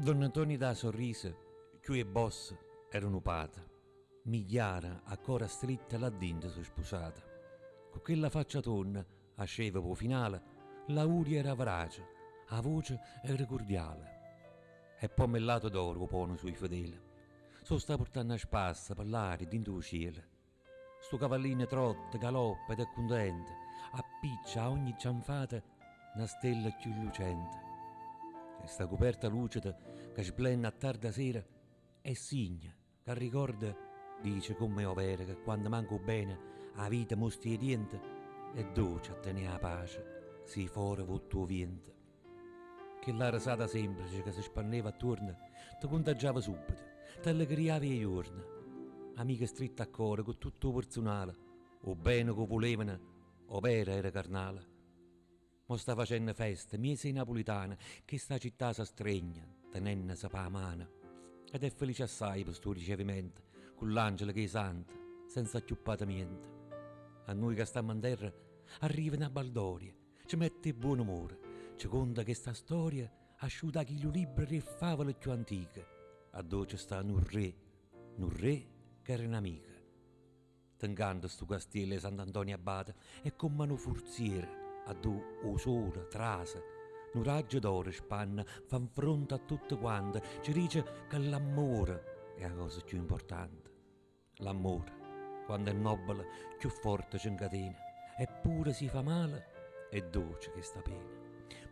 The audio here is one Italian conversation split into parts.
Don Antonio da Sorrisa, più e boss, erano upata. Migliara a cora stritta là dentro si sposata. Con quella faccia tonna, a sceva po' finale, la uria era vrace, a voce era cordiale. E pomellato d'oro pono sui fedeli. So sta portando a spassa per l'aria dentro il cielo. Sto cavallino trotta, galoppa ed è contento, appiccia a ogni cianfata una stella più lucente. E sta coperta lucida che splende a tarda sera è signa che ricorda, dice come ovvero che quando manco bene a vita mostri e diente è dolce a tenere la pace, si fuori il tuo vento. Che la rasata semplice che si spanneva attorno ti contagiava subito, ti allegriava i giorni. Amiche strette a cuore con tutto il personale, o bene che volevano, o vera era carnale. Mo sta facendo festa, miese napolitana, che sta città si stregna, tenendo sa pa mano. Ed è felice assai per sto ricevimento, con l'angelo che è santo, senza acchiuppata niente. A noi che stiamo in terra arriva una baldoria, ci mette buon umore, ci conta che sta storia asciuta chi lo libri e favole più antiche. A dove sta un re che era un'amica. T'incanto sto castello di Sant'Antonio Abate è come una forziera, a dove o sole trasa, un raggio d'oro spanna, fan fronte a tutte quante, ci dice che l'amore è la cosa più importante. L'amore, quando è nobile, più forte ci incatena, eppure si fa male, è dolce che sta pena.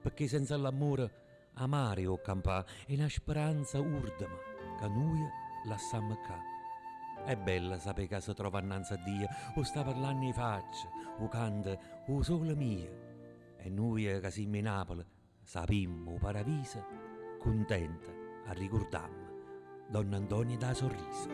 Perché senza l'amore, amare o campà è una speranza urdima, che noi lasciamo qua. È bella sapere che si trova innanzi a Dio, o sta parlando in faccia, o canta, o sole mia. E noi che siamo in Napoli, sappiamo o paradiso, contenta a ricordarmi Don Antonio da Sorrisa.